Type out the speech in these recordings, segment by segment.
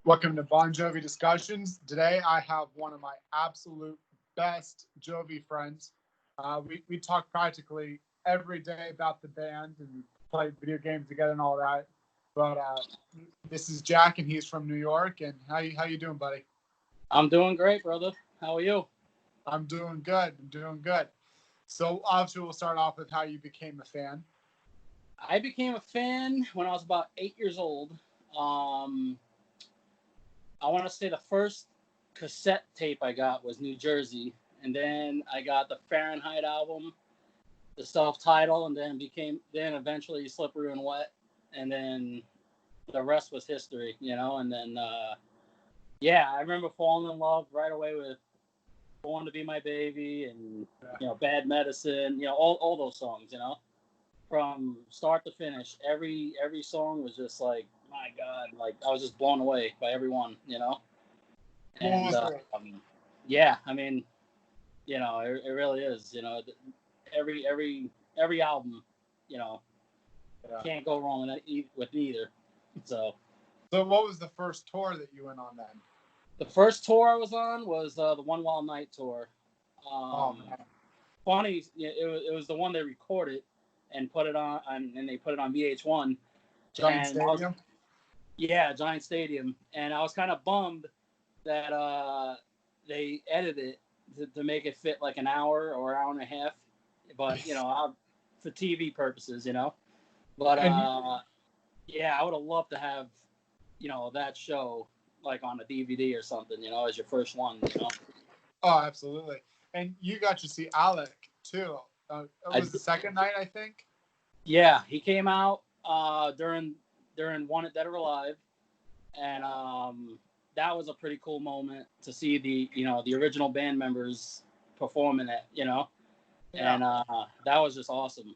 Welcome to Jovi Discussions. Today I have one of my absolute best Jovi friends. We talk practically every day about the band and play video games together and all that. But this is Jack, and he's from New York. And how you doing, buddy? I'm doing great, brother. How are you? I'm doing good. So obviously we'll start off with how you became a fan. I became a fan when I was about 8 years old. I want to say the first cassette tape I got was New Jersey, and then I got the Fahrenheit album, the self-title, and then eventually Slippery and Wet, and then the rest was history, And then I remember falling in love right away with Born to Be My Baby and Bad Medicine, all those songs, from start to finish. Every song was just like, my God, like I was just blown away by everyone, And it really is, every album, can't go wrong with either. So what was the first tour that you went on then? The first tour I was on was the One Wild Night tour. Funny, it was the one they recorded and put it on, and they put it on VH1. Giant Stadium? Giant Stadium. And I was kind of bummed that they edited it to make it fit like an hour or hour and a half. But, for TV purposes, But, I would have loved to have, that show like on a DVD or something, as your first one, Oh, absolutely. And you got to see Alec, too. It was the second night, I think? Yeah, he came out during Wanted Dead or Alive, and that was a pretty cool moment to see the original band members performing it, Yeah. And that was just awesome.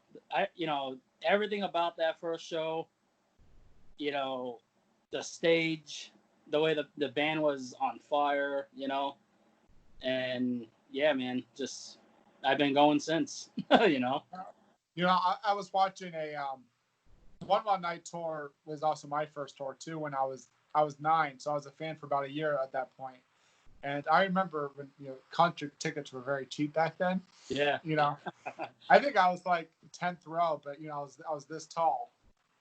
Everything about that first show, the stage, the way the band was on fire, and yeah, man, just I've been going since, I was watching a One Wild Night tour was also my first tour too when I was 9, so I was a fan for about a year at that point. And I remember when concert tickets were very cheap back then. Yeah. I think I was like 10th row, but I was this tall.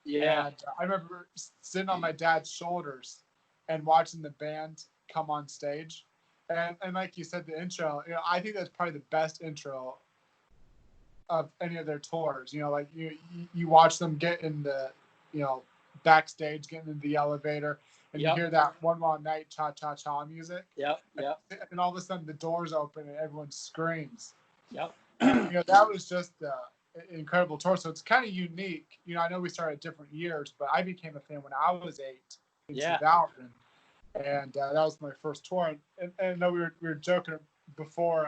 Yeah. And I remember sitting on my dad's shoulders and watching the band come on stage. And like you said, the intro, I think that's probably the best intro of any of their tours. Like you watch them get in the, backstage, getting in the elevator, and you hear that One Wild Night cha-cha-cha music. Yep. And all of a sudden the doors open and everyone screams. Yep. That was just an incredible tour. So it's kind of unique. I know we started at different years, but I became a fan when I was 8 in 2000. And that was my first tour. And I know we were joking before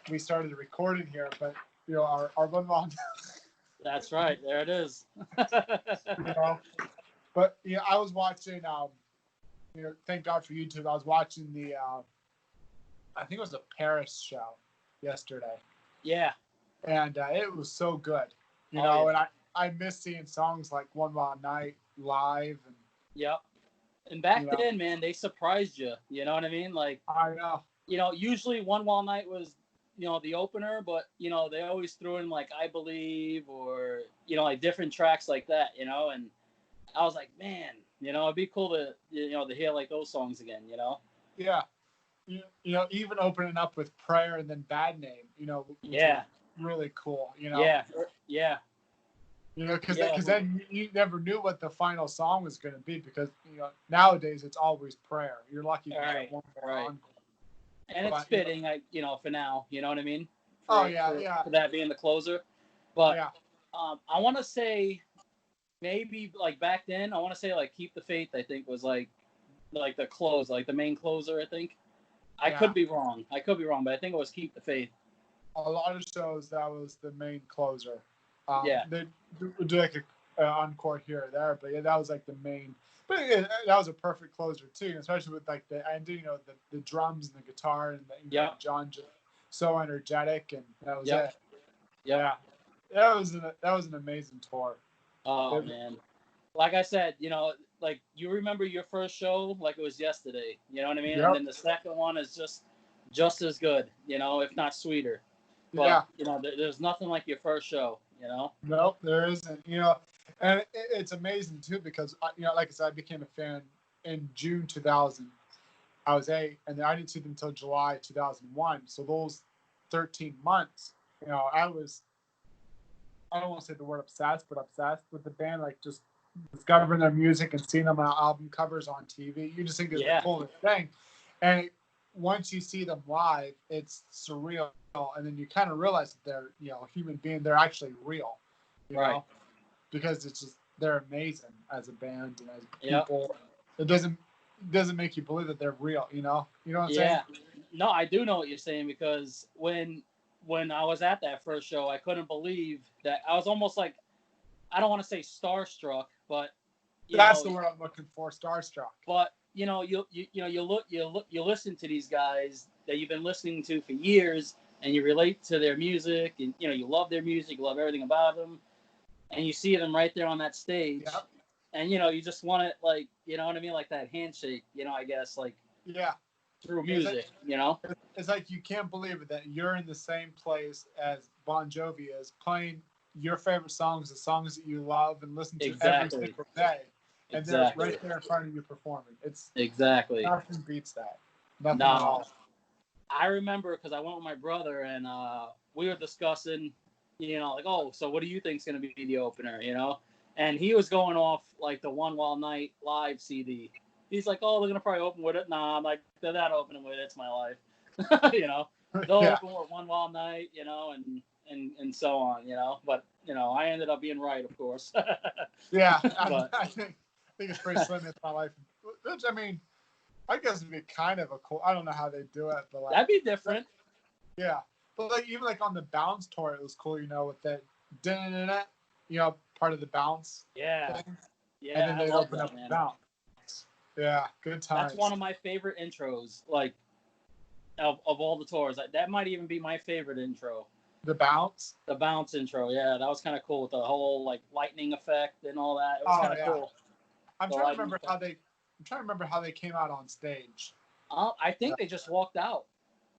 we started recording here, but our One Wild. That's right. There it is. But I was watching. Thank God for YouTube. I was watching the. I think it was a Paris show yesterday. Yeah. And it was so good. And I miss seeing songs like One Wild Night live. And yep. And back then, man, they surprised you. You know what I mean? Like, I know. Usually One Wild Night was, the opener, but, they always threw in, like, I Believe or, like different tracks like that, and I was like, man, it'd be cool to, to hear, like, those songs again, Yeah. Even opening up with Prayer and then Bad Name, which was really cool, Yeah. Because then you never knew what the final song was going to be because, nowadays it's always Prayer. You're lucky to get one more encore. And it's fitting, for now, you know what I mean? For that being the closer. But I want to say maybe, like, back then, I want to say, like, Keep the Faith, I think, was, like the close, like, the main closer, I think. I could be wrong, but I think it was Keep the Faith. A lot of shows, that was the main closer. They do like an encore here or there, but that was like the main. But that was a perfect closer too, especially with like the ending, the drums and the guitar and John just so energetic, and that was it. Yeah, that was an amazing tour. Oh man, like I said, like you remember your first show like it was yesterday. You know what I mean? And Yep. then the second one is just as good, if not sweeter. Yeah. But there's nothing like your first show. Nope, there isn't. And it's amazing too because like I said, I became a fan in June 2000. I was 8, and then I didn't see them until July 2001. So those 13 months, I don't want to say the word obsessed, but obsessed with the band, like just discovering their music and seeing them on album covers on TV. You just think it's the coolest thing. And once you see them live, it's surreal. And then you kind of realize that they're, a human being. They're actually real, know, because it's just, they're amazing as a band and as people. It doesn't make you believe that they're real, You know what I'm saying? No, I do know what you're saying because when I was at that first show, I couldn't believe that I was almost like, I don't want to say starstruck, but that's the word I'm looking for, starstruck. But you listen to these guys that you've been listening to for years, and you relate to their music, and you love their music, you love everything about them, and you see them right there on that stage, and you just want it, like, you know what I mean, like that handshake, I guess, like through music, It's like you can't believe it that you're in the same place as Bon Jovi is, playing your favorite songs, the songs that you love and listen to every single day, and they're right there in front of you performing. It's nothing beats that. Nothing at all. I remember because I went with my brother and we were discussing, like, oh, so what do you think's gonna be the opener, And he was going off like the One Wild Night live CD. He's like, oh, they're gonna probably open with it. Nah, I'm like, they're not opening with it. It's my life. They'll open with One Wild Night, and so on, But I ended up being right, of course. I think it's pretty slim. It's my life. Which, I mean, I guess it'd be kind of a cool. I don't know how they do it, but like, that'd be different. Yeah, but like even like on the bounce tour, it was cool. With that, part of the bounce. Yeah. Thing. Yeah. And then they open up the bounce. Yeah, good times. That's one of my favorite intros, like of all the tours. That might even be my favorite intro. The bounce. The bounce intro, yeah, that was kind of cool with the whole like lightning effect and all that. It was kind of cool. I'm trying to remember how they came out on stage. I think they just walked out.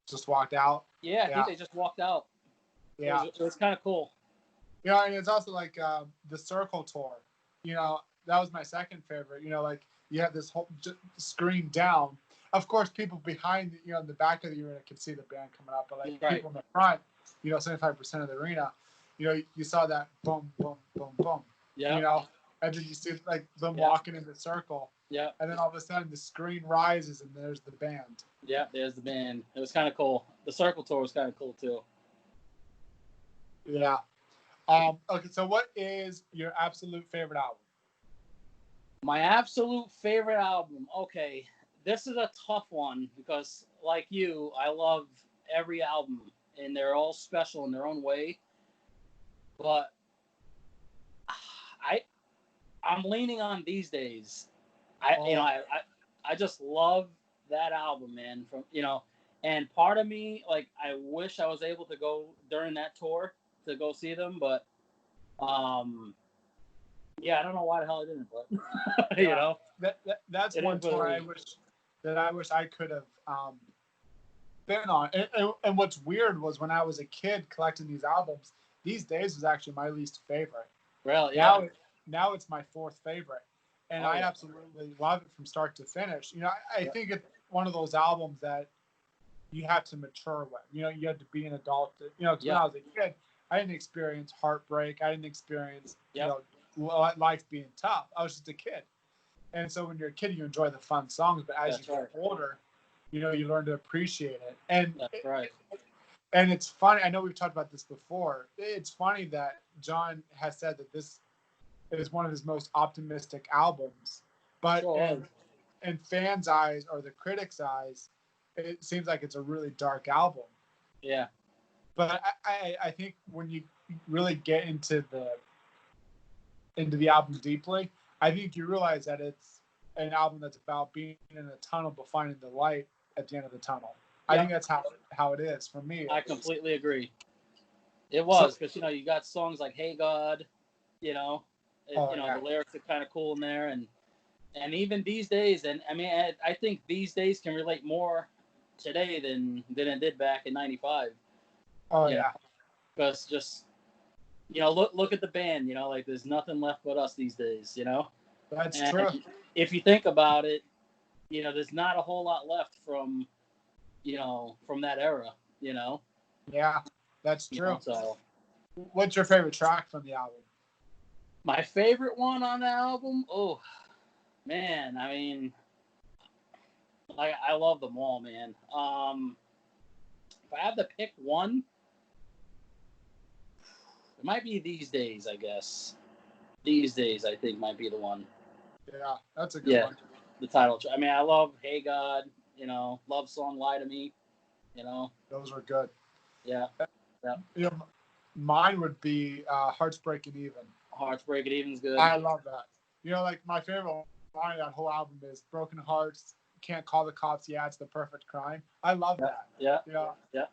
Just walked out. Yeah, I think they just walked out. Yeah, it was kind of cool. And it's also like the Circle tour. That was my second favorite. Like you have this whole screen down. Of course, people behind, in the back of the arena could see the band coming up, but like people in the front, 75% of the arena, you saw that boom, boom, boom, boom. Yeah. And then you see like them walking in the circle. Yeah. And then all of a sudden the screen rises and there's the band. Yeah, there's the band. It was kind of cool. The Circle tour was kind of cool too. Yeah. Okay, so what is your absolute favorite album? My absolute favorite album. Okay, this is a tough one because, like you, I love every album and they're all special in their own way. But I'm leaning on These Days. I just love that album, man. And part of me, like, I wish I was able to go during that tour to go see them, but I don't know why the hell I didn't, but that's one tour I wish I could have been on. And what's weird was when I was a kid collecting these albums, These Days was actually my least favorite. Really? Yeah. Now it's my fourth favorite, and I absolutely love it from start to finish. I think it's one of those albums that you have to mature with. You have to be an adult. When I was a kid, I didn't experience heartbreak. I didn't experience life being tough. I was just a kid, and so when you're a kid, you enjoy the fun songs. But as you get older, you learn to appreciate it. And that's right. And it's funny. I know we've talked about this before. It's funny that John has said that this is one of his most optimistic albums, but in fans' eyes or the critics' eyes, it seems like it's a really dark album. Yeah. But I think when you really get into the album deeply, I think you realize that it's an album that's about being in a tunnel but finding the light at the end of the tunnel. I think that's how it is for me. I completely agree. It was because you got songs like "Hey God," the lyrics are kind of cool in there, and And even these days, and I mean, I think these days can relate more today than it did back in '95. Oh You know, yeah, because just look at the band. Like there's nothing left but us these days. that's And true. if you think about it, there's not a whole lot left from that era. You know, Yeah, that's true. so What's your favorite track from the album? my favorite one on the album, oh man, I mean, like I love them all, man. If I have to pick one, it might be These Days, I guess. These Days, I think, might be the one. Yeah, that's a good Yeah, one. the title track. I mean, I love Hey God, love song Lie to Me, Those were good. yeah, yeah. Mine would be Hearts Breaking Even. Hearts Break It Even's good. I love that. Like my favorite line of that whole album is "Broken hearts can't call the cops. Yeah, it's the perfect crime." I love Yeah, that. yeah, Yeah. yeah.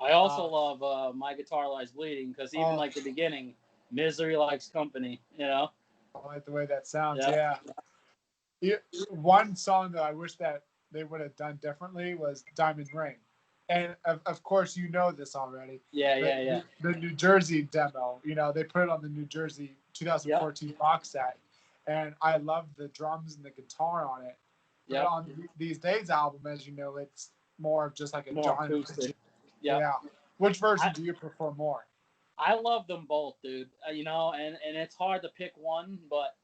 I also love My Guitar Lies Bleeding because even like the beginning, Misery Likes Company, I like the way that sounds. Yeah. One song that I wish that they would have done differently was Diamond Ring. And of course, you know this already. Yeah. The New Jersey demo, they put it on the New Jersey 2014 box set. And I love the drums and the guitar on it. But on These Days album, as you know, it's more of just like a More John. acoustic. Yeah. Which version do you prefer more? I love them both, dude. And it's hard to pick one, but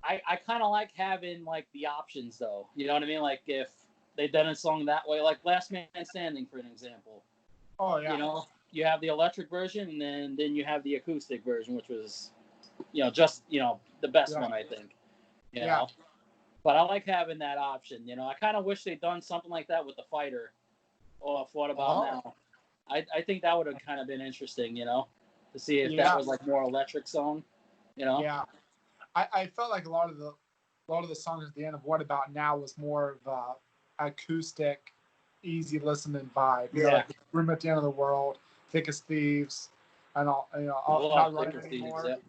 I kind of like having like the options though. You know what I mean? Like if they done a song that way, like Last Man Standing, for an example. Oh yeah. You have the electric version, and then you have the acoustic version, which was, just the best one, I think. You know, but I like having that option. I kind of wish they'd done something like that with the Fighter, or What About Now. I think that would have kind of been interesting, to see if that was like more electric song. Yeah. I felt like a lot of the songs at the end of What About Now was more of acoustic, easy listening vibe. Like Room at the End of the World, Thick as Thieves, and all. Not Running Anymore. Thieves,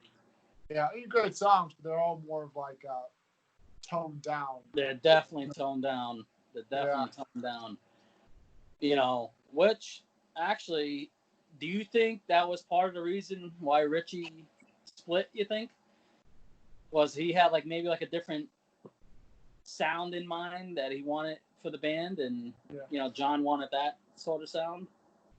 yeah, great songs, but they're all more of like toned down. They're definitely toned down. Which actually, do you think that was part of the reason why Richie split? You think was he had like maybe like a different sound in mind that he wanted for the band, and John wanted that sort of sound?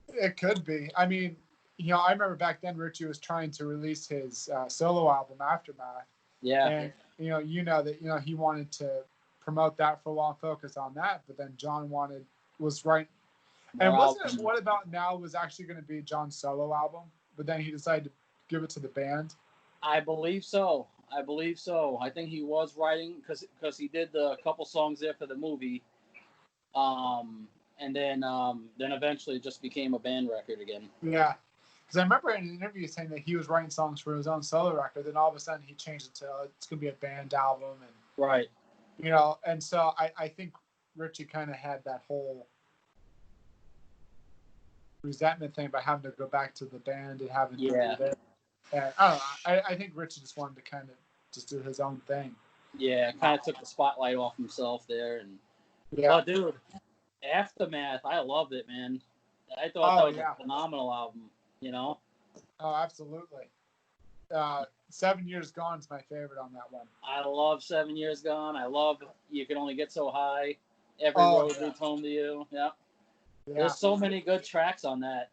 It could be. I mean, I remember back then Richie was trying to release his solo album Aftermath. Yeah. And that he wanted to promote that for a while, focus on that, but then John was right. And wasn't it What About Now was actually going to be John's solo album, but then he decided to give it to the band? I believe so. I think he was writing because he did the couple songs there for the movie, and then eventually it just became a band record again. Yeah, because I remember in an interview saying that he was writing songs for his own solo record. Then all of a sudden he changed it to it's going to be a band album, and right. And so I think Richie kind of had that whole resentment thing by having to go back to the band and having to do that. And I don't know. I think Richie just wanted to kind of just do his own thing. Yeah, kind of took the spotlight off himself there, and but dude, Aftermath, I loved it, man. I thought that was a phenomenal album. Oh, absolutely. 7 Years Gone is my favorite on that one. I love 7 Years Gone. I love You Can Only Get So High. Every Road Leads Home to You. Yeah. There's so many good tracks on that.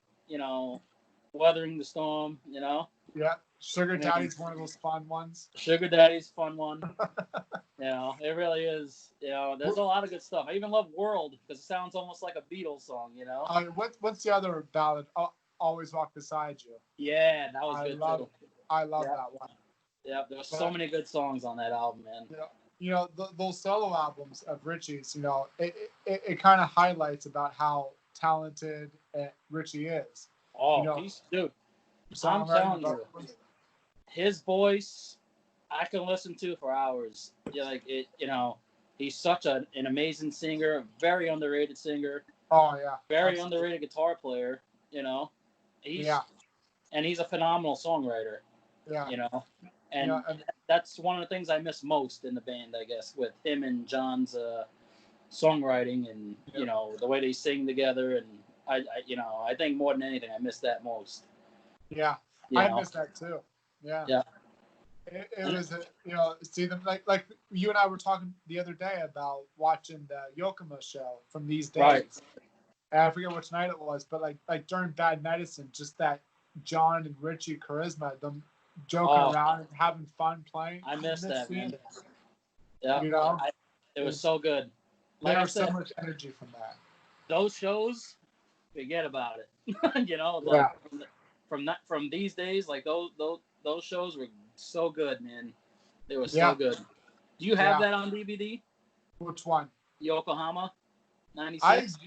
Weathering the Storm. Yeah. Sugar Daddy's one of those fun ones. Sugar Daddy's fun one. It really is. There's a lot of good stuff. I even love World because it sounds almost like a Beatles song. What's the other ballad? Always Walk Beside You. Yeah, that was good too. I love that one. Yeah, there's so many good songs on that album, man. Those solo albums of Richie's, it kind of highlights about how talented Richie is. Oh, dude, I'm telling you, his voice, I can listen to for hours. He's such an amazing singer, very underrated singer. Oh yeah, very underrated guitar player. And he's a phenomenal songwriter. Yeah. You know, And that's one of the things I miss most in the band, I guess, with him and John's songwriting and yeah, the way they sing together. And I think more than anything, I miss that most. yeah, You I know, miss that too. Yeah. yeah, It was, see them like you and I were talking the other day about watching the Yokomo show from these days. right. And I forget which night it was, but like during Bad Medicine, just that John and Richie charisma, them joking Oh, around and having fun playing. I miss that, seeing man. it. Yeah, You know, it was so good. Like there I was so said, much energy from that. those shows, forget about it. Yeah, Like from these days, like those shows were so good, man. They were so yeah, good. Do you have yeah. that on DVD? Which one? Yokohama I '96.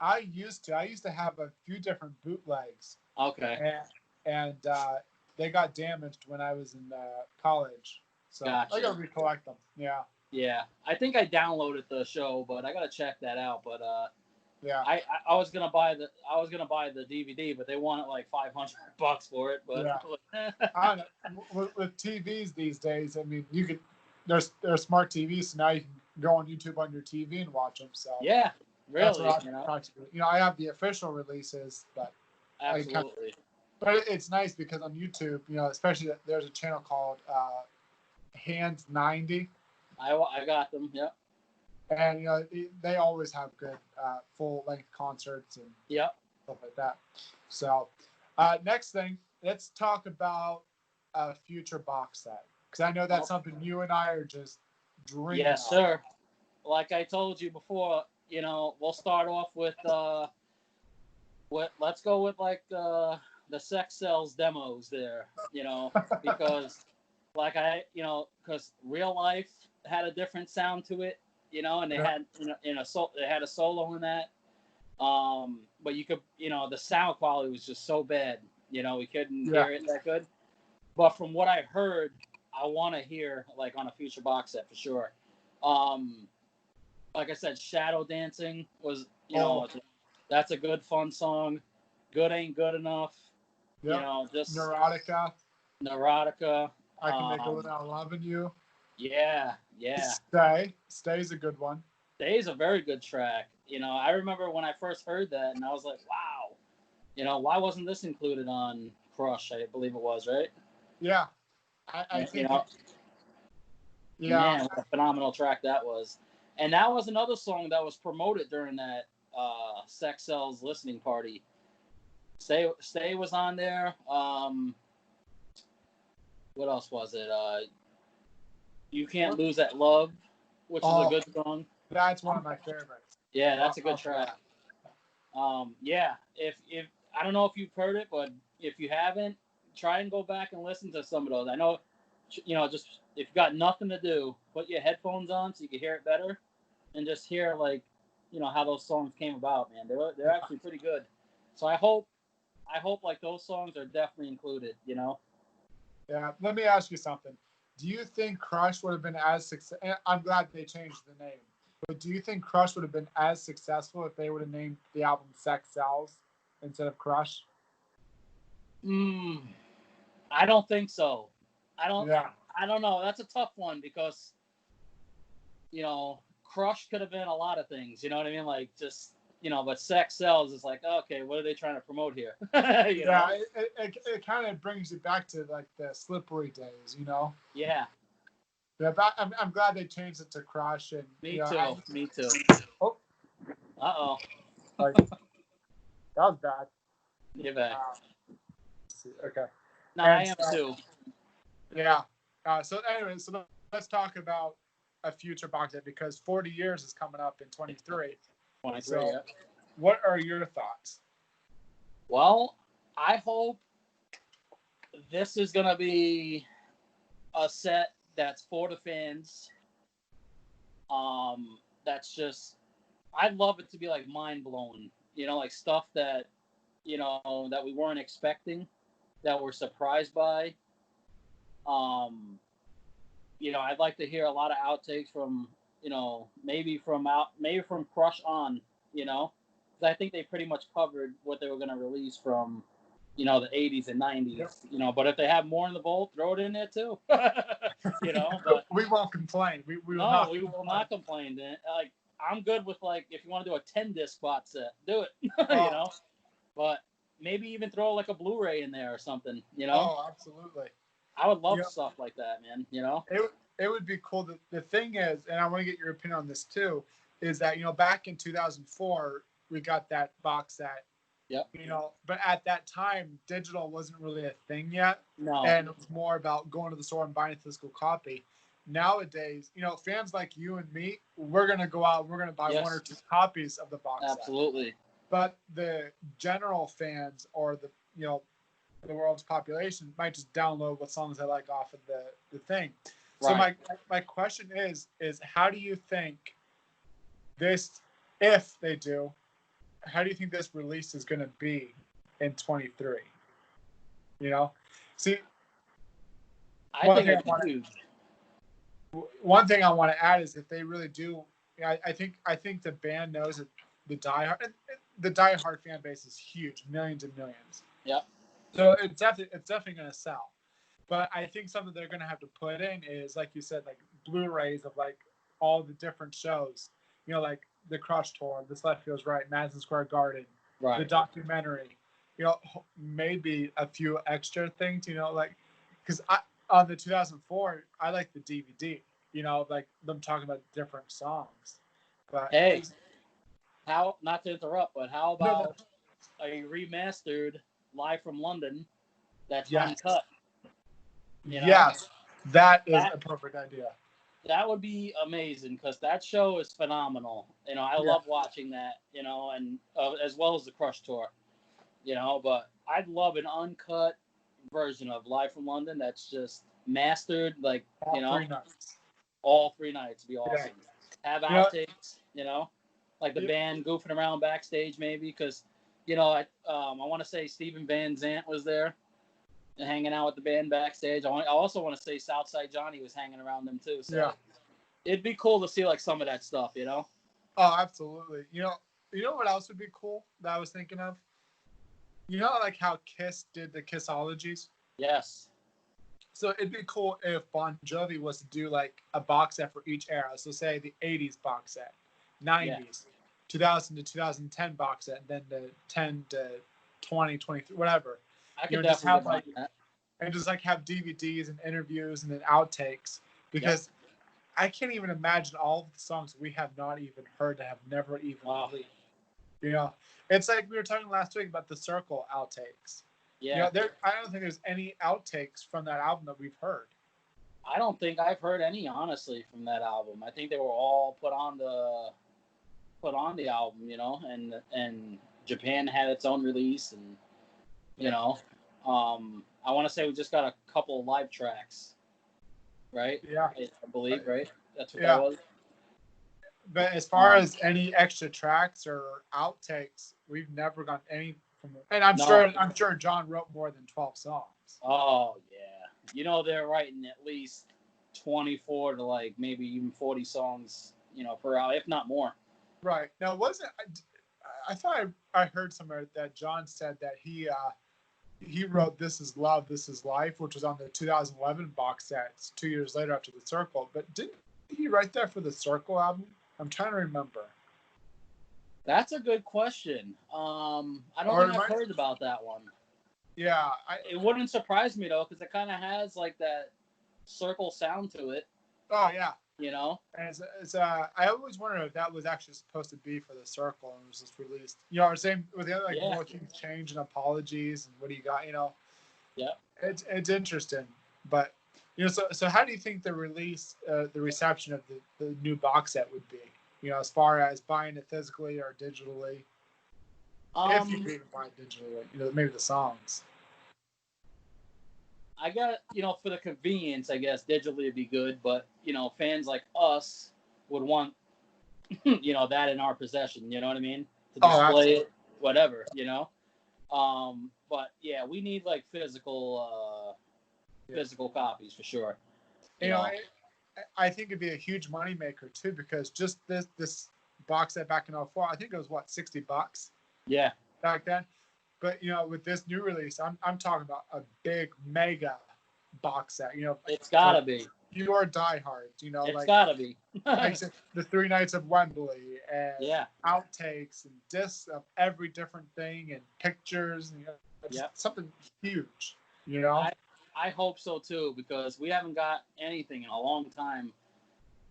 I used to have a few different bootlegs, Okay, and they got damaged when I was in college, so I gotcha. gotta recollect them. Yeah, Yeah, I think I downloaded the show, but I gotta check that out. But yeah, I was gonna buy the DVD, but they wanted like $500 for it. But yeah. I don't know. With TVs these days, I mean, you can. There's smart TVs, so now you can go on YouTube on your TV and watch them. So yeah, that's really, what I try to do. I have the official releases, but absolutely. but it's nice because on YouTube, especially there's a channel called Hands 90, I got them. Yep. and they always have good full length concerts and Yep. stuff like that. So next thing, let's talk about a future box set, because I know that's something you and I are just dreaming Yes, of. sir. Like I told you before, we'll start off with let's go with like the Sex Cells demos there, because like because Real Life had a different sound to it, and they Yeah. had they had a solo in that. But you could, the sound quality was just so bad, we couldn't Yeah. hear it that good. But from what I heard, I want to hear like on a future box set for sure. Like I said, Shadow Dancing was, that's a good fun song. Good Ain't Good Enough. Yep. Just Neurotica. Neurotica. I Can Make It Without Loving You. Yeah, yeah. Stay's a good one. Stay's a very good track. I remember when I first heard that, and I was like, wow. Why wasn't this included on Crush? I believe it was, right? Yeah, I think. Yeah, man, what a phenomenal track that was. And that was another song that was promoted during that Sex Cells listening party. Stay was on there. What else was it? You Can't Lose That Love, which is a good song. That's one of my favorites. Yeah, that's a good track. Yeah, if I don't know if you've heard it, but if you haven't, try and go back and listen to some of those. I know, just if you got nothing to do, put your headphones on so you can hear it better, and just hear like, how those songs came about. Man, they're actually pretty good. So I hope like those songs are definitely included. Yeah. Let me ask you something. Do you think Crush would have been as successful? I'm glad they changed the name. But do you think Crush would have been as successful if they would have named the album Sex Cells instead of Crush? I don't think so. Yeah. I don't know. That's a tough one because, Crush could have been a lot of things. You know what I mean? Like just, but Sex Cells is like, okay, what are they trying to promote here? Yeah, it kind of brings you back to like the Slippery days, Yeah. Yeah, but I'm glad they changed it to Crush. And Me too. Oh, Uh-oh. like, that was bad. You're back. Okay. No, I am too. Yeah. So anyway, let's talk about a future box set, because 40 years is coming up in 23. 23, So, yeah. what are your thoughts? Well, I hope this is going to be a set that's for the fans. That's just, I'd love it to be like mind blowing, like stuff that, that we weren't expecting, that we're surprised by. I'd like to hear a lot of outtakes from, maybe from Crush on, because I think they pretty much covered what they were going to release from you know, the 80s and 90s, Yep. you know, but if they have more in the bowl, throw it in there too. You know, but we won't complain. We will no, not. we will not complain. Like, I'm good with, like, if you want to do a 10-disc box set, do it. You know, but maybe even throw like a Blu-ray in there or something. You know, Oh, absolutely. I would love stuff like that, man. You know, it would be cool. The thing is, and I want to get your opinion on this too, is that, you know, back in 2004 we got that box set. Yep. You know, but at that time, digital wasn't really a thing yet. No. And it was more about going to the store and buying a physical copy. Nowadays, you know, fans like you and me, we're gonna go out, we're gonna buy Yes. 1 or 2 copies of the box set. Absolutely. But the general fans, or the, you know, the world's population, might just download what songs they like off of the thing. So Right. my question is how do you think this, if they do, how do you think this release is going to be in 23? You know, see, I think it's huge. One thing I want to add is if they really do, I think the band knows that the diehard fan base is huge, millions and millions. Yep. So it's definitely going to sell. But I think something they're going to have to put in is, like you said, like Blu-rays of like all the different shows. You know, like the Crush tour, This Left Feels Right, Madison Square Garden, right. the documentary. You know, maybe a few extra things. You know, like because on the 2004, I like the DVD. You know, like them talking about different songs. But hey, how, not to interrupt, but how about a remastered Live from London that's uncut? You know? Yes, that is a perfect idea. That would be amazing because that show is phenomenal. You know, I love watching that. You know, and as well as the Crush tour. You know, but I'd love an uncut version of Live from London that's just mastered, like, all, you know, 3 nights. All 3 nights would be awesome. Yeah. Have outtakes, you know, like the band goofing around backstage maybe, because, you know, I want to say Steven Van Zandt was there and hanging out with the band backstage. I also want to say Southside Johnny was hanging around them too. So it'd be cool to see like some of that stuff, you know? Oh, absolutely. You know what else would be cool that I was thinking of? You know, like how Kiss did the Kissologies? Yes. So it'd be cool if Bon Jovi was to do like a box set for each era. So say the 80s box set, 90s, 2000 to 2010 box set, and then the 10 to 20, 23, whatever. I could definitely have like that. And just like have DVDs and interviews and then outtakes, because I can't even imagine all of the songs we have not even heard, that have never even released. You know, it's like we were talking last week about the Circle outtakes. Yeah. You know, I don't think there's any outtakes from that album that we've heard. I don't think I've heard any, honestly, from that album. I think they were all put on the album, you know, and Japan had its own release, and you know, I want to say we just got a couple of live tracks, right? Yeah, I believe, right? That's what that was. But as far as any extra tracks or outtakes, we've never gotten any from them. And I'm sure John wrote more than 12 songs. Oh yeah, you know they're writing at least 24 to like maybe even 40 songs, you know, per hour, if not more. Right. Now, I thought I heard somewhere that John said that he wrote "This Is Love, This Is Life," which was on the 2011 box set. It's 2 years later after the Circle. But didn't he write that for the Circle album? I'm trying to remember. That's a good question. I don't think I've heard about that one. Yeah, it wouldn't surprise me though, because it kind of has like that Circle sound to it. Oh yeah. You know, and I always wondered if that was actually supposed to be for the Circle and was just released. You know, same with the other like More Things Change and Apologies and What Do You Got? You know. Yeah. It's interesting, but you know, so how do you think the release, the reception of the new box set would be? You know, as far as buying it physically or digitally, if you can buy it digitally, you know, maybe the songs. I got, you know, for the convenience, I guess digitally would be good, but you know, fans like us would want, you know, that in our possession. You know what I mean? To display it, whatever. You know. But yeah, we need like physical copies for sure. You know, I think it'd be a huge moneymaker too, because just this box set back in 2004, I think it was what, $60? Yeah. Back then. But with this new release, I'm talking about a big mega box set. It's gotta be. Pure diehards. It's gotta be. Like the 3 Nights of Wembley and Yeah. outtakes and discs of every different thing and pictures and something huge. I hope so too, because we haven't got anything in a long time.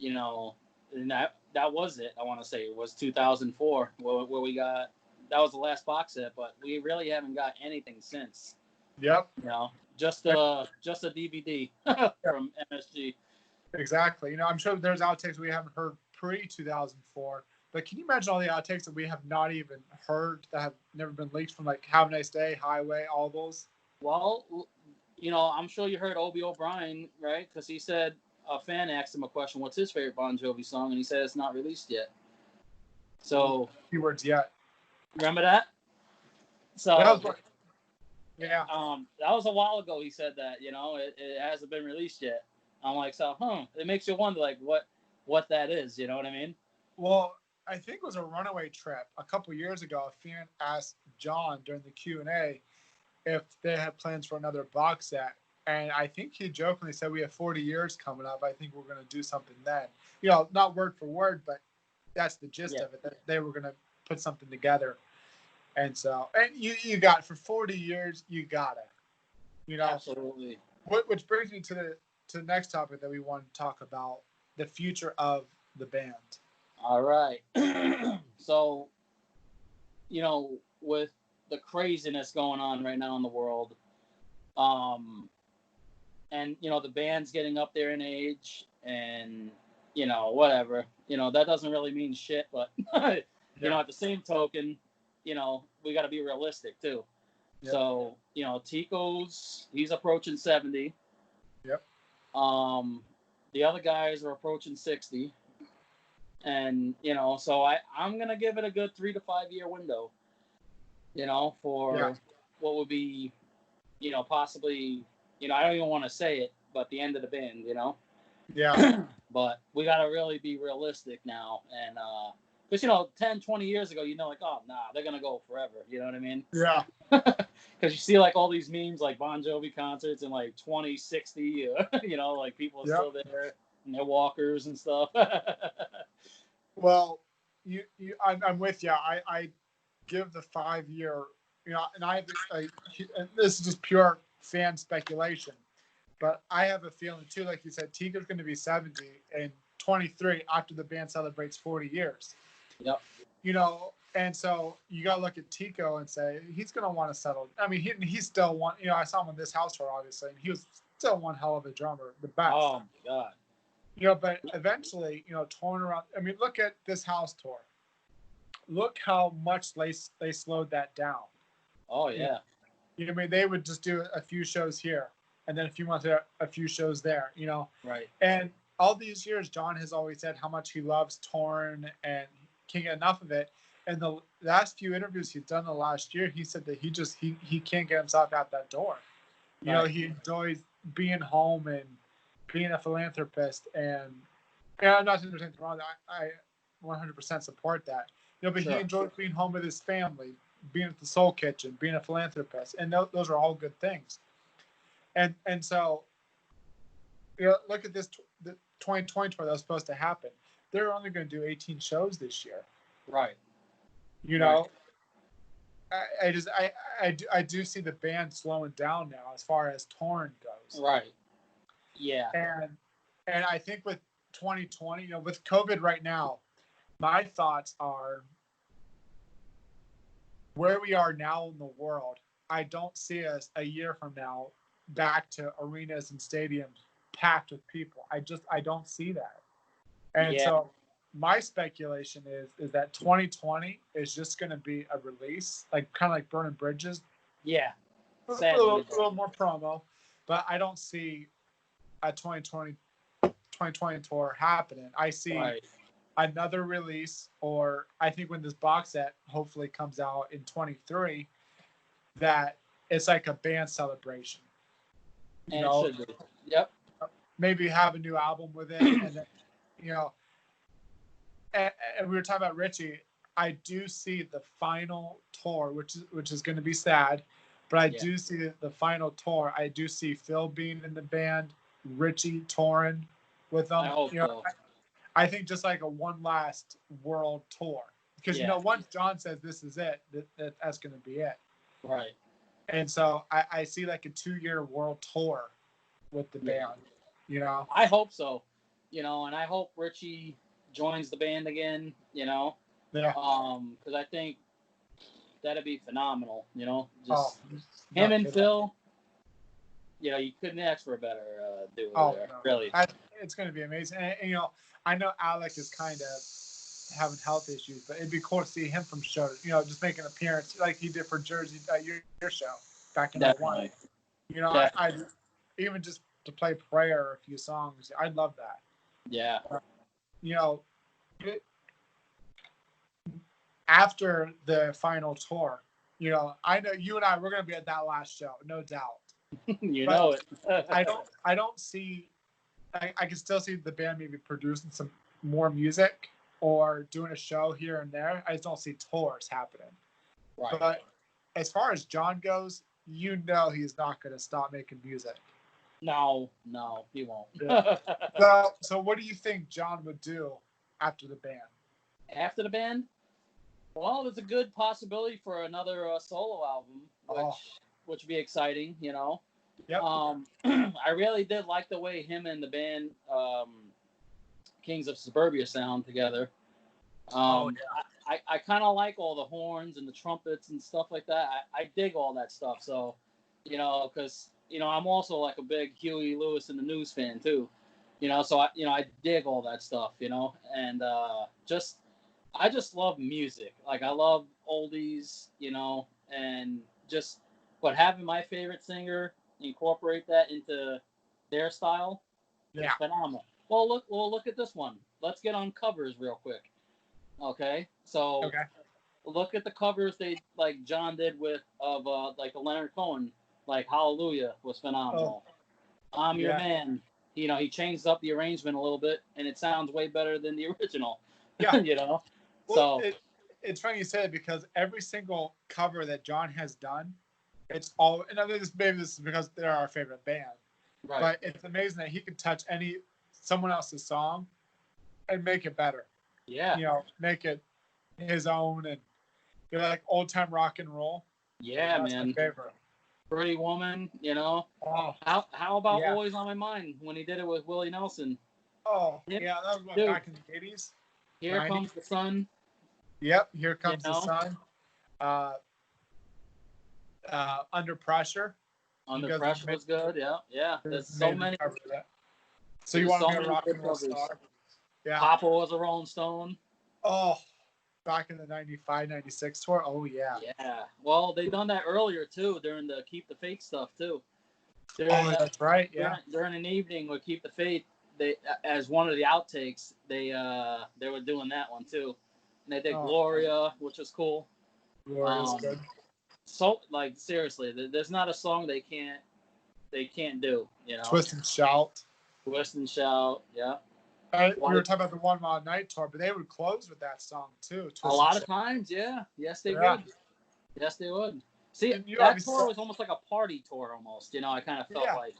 And that was it. I want to say it was 2004 where we got, that was the last box set, but we really haven't got anything since. Yep. Just a DVD from MSG. Exactly. I'm sure there's outtakes we haven't heard pre 2004, but can you imagine all the outtakes that we have not even heard that have never been leaked from, like Have a Nice Day, Highway, all those? Well, I'm sure you heard Obi O'Brien, right? Because he said a fan asked him a question, what's his favorite Bon Jovi song? And he said it's not released yet. So keywords yet. Remember that? So yeah. That was a while ago he said that, it hasn't been released yet. I'm like, it makes you wonder, like, what that is, you know what I mean? Well, I think it was a Runaway trip a couple years ago. A fan asked John during the Q&A if they had plans for another box set. And I think he jokingly said, we have 40 years coming up. I think we're going to do something then. Not word for word, but that's the gist of it, that they were going to put something together. And so, and you got, for 40 years, you got it. Absolutely. Which brings me to the next topic that we want to talk about, the future of the band. All right. So, with the craziness going on right now in the world, and the band's getting up there in age, and whatever, that doesn't really mean shit, but at the same token, we got to be realistic too. Yep. So he's approaching 70. Yep. The other guys are approaching 60, and so I'm gonna give it a good 3 to 5 year window, for what would be, possibly, I don't even want to say it, but the end of the band, Yeah. But we got to really be realistic now. And, because, 10, 20 years ago, like, oh, nah, they're going to go forever. You know what I mean? Yeah. Because you see, like, all these memes, like Bon Jovi concerts in, like, 2060, like, people are still there in their walkers and stuff. Well, I'm with you. I give the 5 year, and this is just pure fan speculation, but I have a feeling too, like you said, Tico's going to be 70 and 23 after the band celebrates 40 years. Yep. And so you got to look at Tico and say he's going to want to settle. I mean, he still want. I saw him on this house tour, obviously, and he was still one hell of a drummer, the best. Oh my God. But eventually, touring around. I mean, look at this house tour. Look how much they slowed that down. Oh yeah. I mean, they would just do a few shows here, and then a few months there, a few shows there. Right. And all these years, John has always said how much he loves touring and can't get enough of it. And the last few interviews he's done the last year, he said that he can't get himself out that door. He enjoys being home and being a philanthropist, and I'm not saying there's anything wrong. I 100% support that. But he enjoys being home with his family, being at the Soul Kitchen, being a philanthropist, and those are all good things. And so, look at this, the 2020 tour that was supposed to happen. They're only going to do 18 shows this year. Right. I do see the band slowing down now as far as touring goes. Right. Yeah. And I think with 2020, with COVID right now, my thoughts are where we are now in the world. I don't see us a year from now back to arenas and stadiums packed with people. I don't see that. And so my speculation is that 2020 is just going to be a release, like kind of like Burning Bridges. Yeah. A little more promo, but I don't see a 2020 tour happening. I see another release, or I think when this box set hopefully comes out in 23, that it's like a band celebration. And it should be. Yep. Maybe have a new album with it, and then, and we were talking about Richie. I do see the final tour, which is going to be sad, but I Yeah. do see the final tour. I do see Phil being in the band, Richie touring with I them. hope You know, so. I think just like a one last world tour, because Yeah. once John says this is it, that's going to be it. Right. And so I see like a 2-year world tour with the Yeah. band. You know, I hope so. And I hope Richie joins the band again. yeah. Because I think that'd be phenomenal. Oh, Just no him and kidding. Phil. You couldn't ask for a better duo Oh, there. no. Really. It's going to be amazing. And I know Alec is kind of having health issues, but it'd be cool to see him from shows. Just make an appearance like he did for Jersey your show back in 01. Definitely. I even just to play prayer a few songs. I'd love that. Yeah. After the final tour, I know you and we're going to be at that last show, no doubt. You But know it. I don't see. I can still see the band maybe producing some more music or doing a show here and there. I just don't see tours happening. Right. But as far as John goes, he's not going to stop making music. No, he won't. Yeah. So what do you think John would do after the band? After the band? Well, there's a good possibility for another solo album, which would be exciting, Yep. I really did like the way him and the band Kings of Suburbia sound together. I kind of like all the horns and the trumpets and stuff like that. I dig all that stuff. So, because I'm also like a big Huey Lewis and the News fan too. So I dig all that stuff. And I just love music. Like I love oldies. And but having my favorite singer incorporate that into their style is phenomenal. Well, look at this one. Let's get on covers real quick. Okay, so look at the covers John did of the Leonard Cohen, like Hallelujah was phenomenal. I'm Your Man. He changed up the arrangement a little bit, and it sounds way better than the original. Yeah. Well, it's funny you say it because every single cover that John has done, it's all. And maybe this is because they're our favorite band, right. But it's amazing that he could touch someone else's song and make it better. Yeah. Make it his own and like old time rock and roll. Yeah, That's man. my favorite. Pretty Woman, Oh. How about Always on My Mind when he did it with Willie Nelson? Oh, yeah, that was back in the 80s. Here 90s. Comes the Sun. Yep, Here Comes the Sun. Under Pressure. Under Pressure was good. Yeah. There's so many. So you want to be a rock and roll star? Yeah. Papa was a Rolling Stone. Oh, back in the 95, 96 tour. Oh, yeah. Yeah. Well, they done that earlier, too, during the Keep the Faith stuff, too. That's right, yeah. During an evening with Keep the Faith, they, as one of the outtakes, they were doing that one, too. And they did Gloria, which was cool. Gloria's good. So, seriously, there's not a song they can't do, Twist and Shout. Twist and Shout, yeah. We were talking about the 1 Wild Night tour, but they would close with that song too. A lot of times, yeah. Yes, they would. Yes, they would. See, that tour was almost like a party tour, almost. I kind of felt like,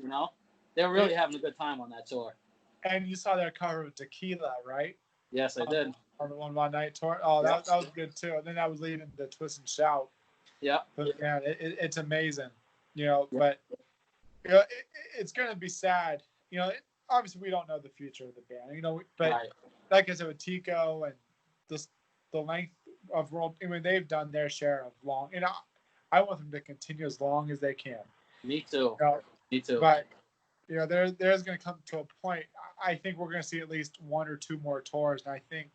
they were really having a good time on that tour. And you saw their cover of Tequila, right? Yes, I did. On the 1 Wild Night tour. Oh, that was good too. And then that was leading to the Twist and Shout. Yeah. But yeah, it's amazing. But it's gonna be sad. Obviously we don't know the future of the band. But like I said with Tico and the length of world, they've done their share of long. I want them to continue as long as they can. Me too. Me too. But there's gonna come to a point. I think we're gonna see at least 1 or 2 more tours, and I think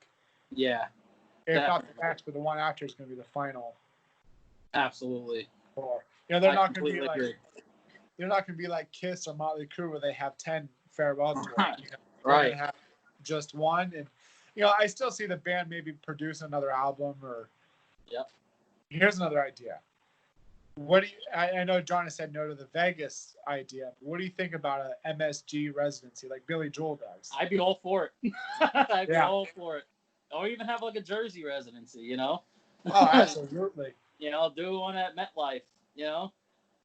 if not the next, but the one after is gonna be the final. Absolutely. Tour. They're not gonna be like. They're not going to be like Kiss or Motley Crue where they have 10 farewell tours. Right. They're going to have just one. And, I still see the band maybe produce another album or. Yep. Here's another idea. I know John has said no to the Vegas idea, but what do you think about an MSG residency like Billy Joel does? I'd be all for it. I'd be all for it. or even have like a Jersey residency, you know? Oh, absolutely. You know, do one at MetLife, you know?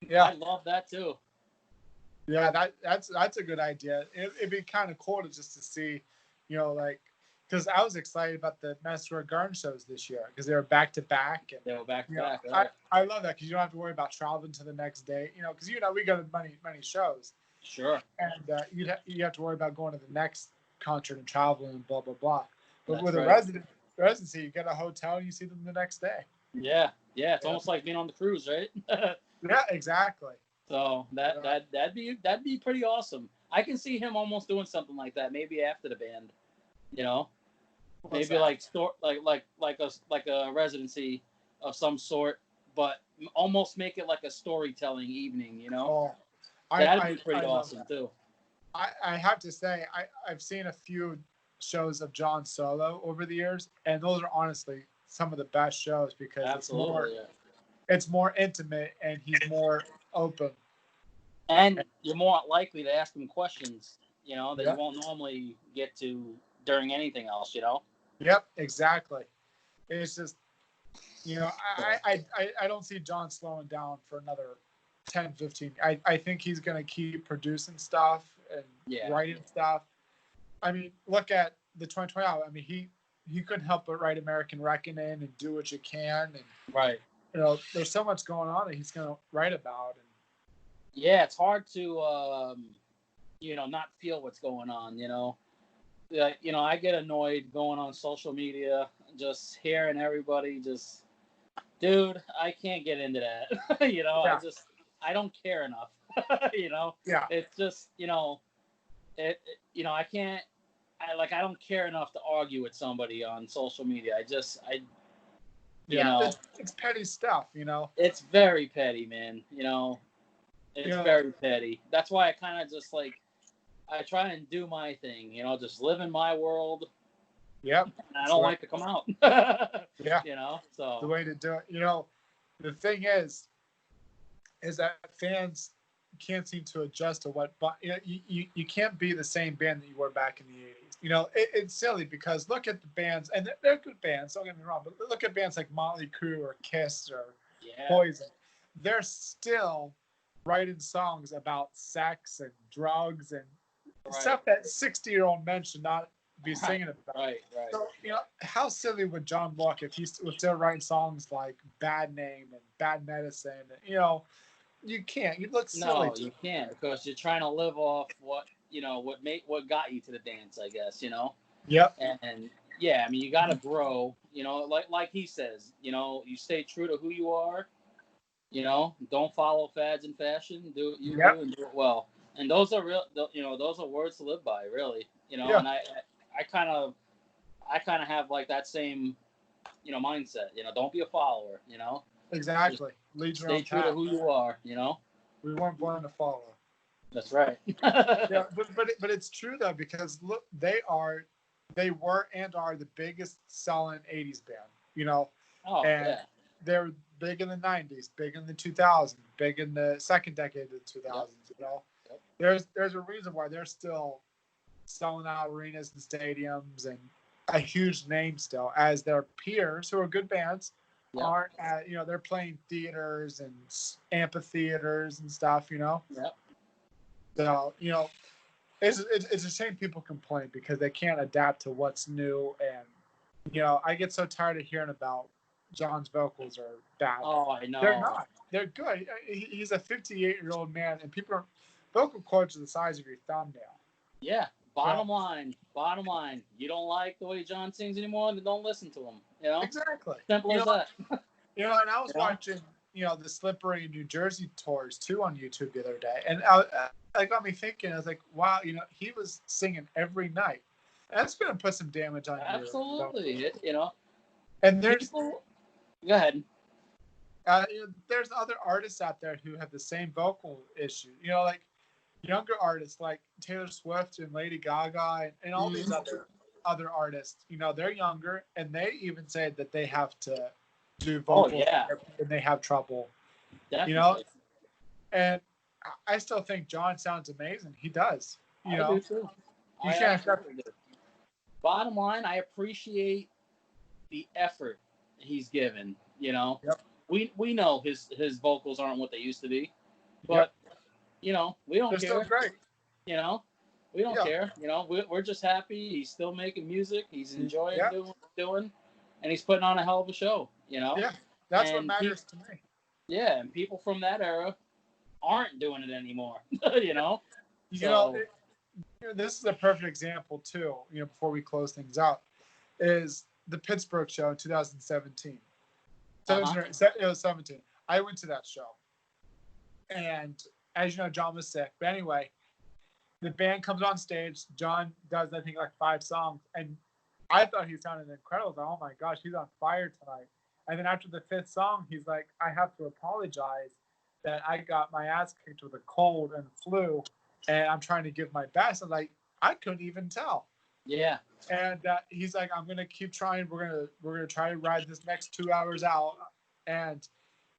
Yeah. I'd love that too. Yeah, that's a good idea. It'd be kind of cool to just to see, like, because I was excited about the Madison Square Garden shows this year because they were back to back, and They were back to you know, back, I right? I love that because you don't have to worry about traveling to the next day. Because we go to many shows, Sure. and you have to worry about going to the next concert and traveling and blah blah blah. But That's with a right. residency, you get a hotel and you see them the next day. Yeah. Yeah. It's Yeah, almost like being on the cruise, right? yeah, exactly. So Yeah. that'd be pretty awesome. I can see him almost doing something like that, maybe after the band, you know? What's Maybe that? like like a residency of some sort, but almost make it like a storytelling evening, you know? Oh, I That'd be I, pretty I love awesome that. too. I have to say I've seen a few shows of John Solo over the years, and those are honestly some of the best shows because Absolutely. Yeah. it's more intimate and he's more open. And you're more likely to ask them questions, you know, that you Yep. won't normally get to during anything else, you know? Yep, exactly. It's just So, I don't see John slowing down for another 10, 15. I think he's gonna keep producing stuff and yeah. writing stuff. I mean, look at the 2020 album. I mean, he couldn't help but write American Reckoning and Do What You Can, and Right. there's so much going on that he's gonna write about. And Yeah, it's hard to, you know, not feel what's going on, you know? Like, you know, I get annoyed going on social media, just hearing everybody just, dude, I can't get into that. You know, yeah, I don't care enough. You know, yeah, it's just, you know, I can't, I don't care enough to argue with somebody on social media. You yeah. know, It's petty stuff. it's very petty, man. You know, You it's know. very petty. That's why I kind of just like, I try and do my thing, you know, just live in my world. Yep. And I It's the don't way. like to come out. Yeah. You know, The so way to do it. The thing is that fans can't seem to adjust to what. But you can't be the same band that you were back in the '80s. It's silly because look at the bands, and they're good bands. Don't get me wrong, but look at bands like Motley Crue or Kiss or yeah, Poison. They're still writing songs about sex and drugs and right, stuff that 60-year-old men should not be right, singing about. right. So, how silly would John look if he was still writing songs like Bad Name and Bad Medicine? You can't. You look silly No, to you him. can't because you're trying to live off what you know, what got you to the dance, I guess, you know. Yep. And yeah, I mean, you got to grow, you know, like he says, you know, you stay true to who you are, you know, don't follow fads and fashion, do what you do Yep. and do it well. And those are real, you know, those are words to live by, really, you know. Yeah. And I kind of, I kind of have like that same, you know, mindset, you know, don't be a follower, you know, just Exactly. Lead your stay own true to path. who you are, you know. We weren't born to follow. That's right. Yeah, but it's true though because look, they were and are the biggest selling '80s band. Oh And yeah. they're big in the '90s, big in the 2000s, big in the second decade of the Yep. 2000s. Yep. There's a reason why they're still selling out arenas and stadiums and a huge name still, as their peers who are good bands Yep. aren't at, they're playing theaters and amphitheaters and stuff. Yep. So, it's a shame people complain because they can't adapt to what's new. And, I get so tired of hearing about John's vocals are bad. Oh, I They're know. not. They're good. He's a 58-year-old man, and vocal cords are the size of your thumbnail. Yeah. Well, Bottom line. You don't like the way John sings anymore, then don't listen to him. You know, exactly. simple as that. And I was You know? watching, the Slippery New Jersey tours too on YouTube the other day, and it got me thinking. I was like, wow, he was singing every night. That's going to put some damage on your Absolutely. vocals. You know, And people. Go ahead. there's other artists out there who have the same vocal issue. Like younger artists like Taylor Swift and Lady Gaga and all these other artists. They're younger, and they even say that they have to do Oh vocal yeah, therapy and they have trouble. You know, definitely. and I still think John sounds amazing. He does. I do too. You I can't absolutely do. bottom line, I appreciate the effort he's given. You know, Yep. we know his vocals aren't what they used to be, Yep. but you know, we don't They're still care. great. You know, we don't Yeah. care. You know, we're just happy he's still making music. He's enjoying Yeah. doing what he's doing, and he's putting on a hell of a show. You know, Yeah. That's what and matters to me. yeah, and people from that era aren't doing it anymore. You know, You know, so this is a perfect example too. Before we close things out, is the Pittsburgh show in 2017. It was 17. I went to that show, and as you know, John was sick. But anyway, the band comes on stage. John does, I think, like 5 songs, and I thought he sounded incredible. I was like, oh my gosh, he's on fire tonight. And then after the 5th song, he's like, I have to apologize that I got my ass kicked with a cold and flu, and I'm trying to give my best. I'm like, I couldn't even tell. yeah, And he's like, I'm gonna keep trying. We're gonna try to ride this next 2 hours out. And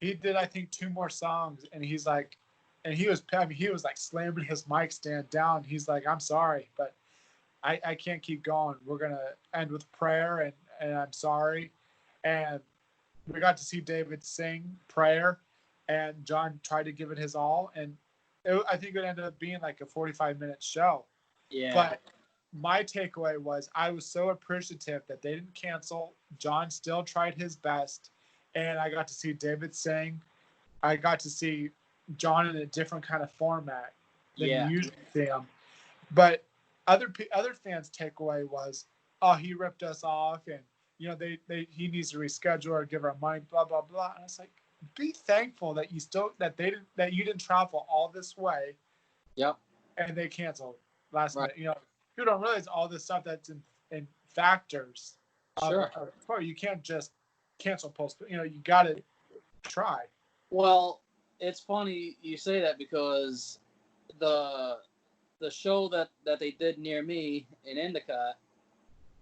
he did, I think, 2 more songs, and he's like, and he was like slamming his mic stand down. He's like, I'm sorry, but I can't keep going. We're gonna end with prayer, and I'm sorry. And we got to see David sing prayer, and John tried to give it his all, and I think it ended up being like a 45-minute show. yeah, But my takeaway was I was so appreciative that they didn't cancel. John still tried his best, and I got to see David sing. I got to see John in a different kind of format than yeah, you usually see him. But other fans' takeaway was, oh, he ripped us off, and he needs to reschedule or give our money, blah blah blah. And it's like, be thankful that you didn't travel all this way, yep, and they canceled last right, minute. You don't realize all this stuff that's in factors. sure. You can't just cancel post. You got to try. Well, it's funny you say that because the show that they did near me in Endicott,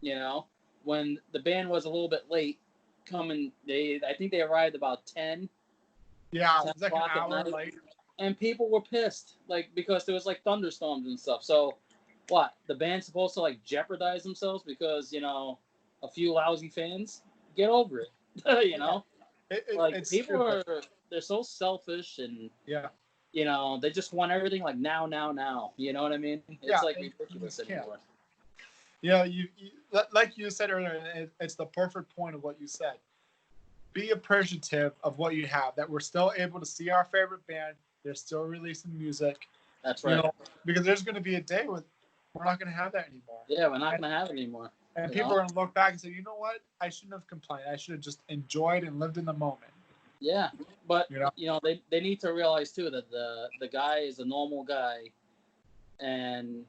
you know, when the band was a little bit late coming, I think they arrived about 10 Yeah, 10 it's like an o'clock at hour night, late. and people were pissed, like, because there was like thunderstorms and stuff. So what, the band's supposed to like jeopardize themselves because a few lousy fans? Get over it. Yeah. Like, It's people stupid. they're so selfish, and Yeah. they just want everything like now. You know what I mean? It's Yeah, like and ridiculous you can't. anymore. You like you said earlier, it's the perfect point of what you said. Be appreciative of what you have, that we're still able to see our favorite band. They're still releasing music. That's right. Because there's going to be a day when we're not going to have that anymore. Yeah, we're not going to have it anymore. And people are going to look back and say, you know what? I shouldn't have complained. I should have just enjoyed and lived in the moment. Yeah, but they need to realize too that the guy is a normal guy, and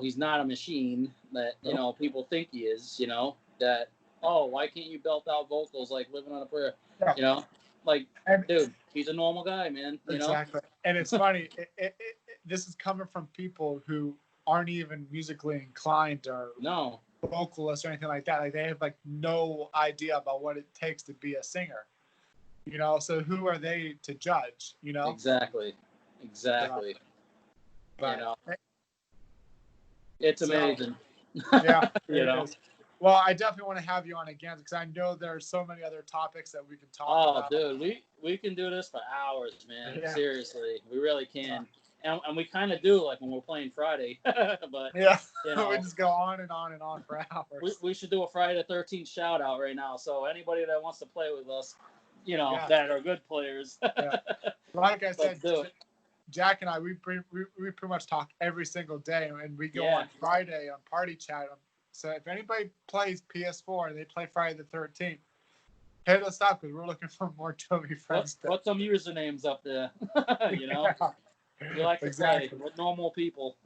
he's not a machine that people think he is. That, oh, why can't you belt out vocals like Living on a Prayer? Yeah. Dude, he's a normal guy, man. Exactly. And it's funny. This is coming from people who aren't even musically inclined or vocalists or anything like that. Like, they have like no idea about what it takes to be a singer. So who are they to judge? Exactly. But, it's amazing. Yeah. Is. Well, I definitely want to have you on again because I know there are so many other topics that we can talk about. Oh, dude, we can do this for hours, man. Yeah. Seriously, we really can. And we kind of do, like when we're playing Friday. But yeah, we just go on and on and on for hours. We should do a Friday the 13th shout out right now. So anybody that wants to play with us, that are good players. Yeah. Like I said, Jack and I, we pretty much talk every single day, and we go on Friday on Party Chat. So if anybody plays PS4 and they play Friday the 13th, hit us up because we're looking for more Jovi friends. Put some usernames up there. Yeah. We like to play with normal people.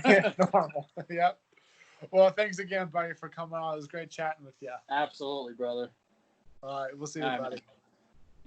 Yeah, normal. Yep. Well, thanks again, buddy, for coming on. It was great chatting with you. Absolutely, brother. All right. We'll see you, buddy. Man.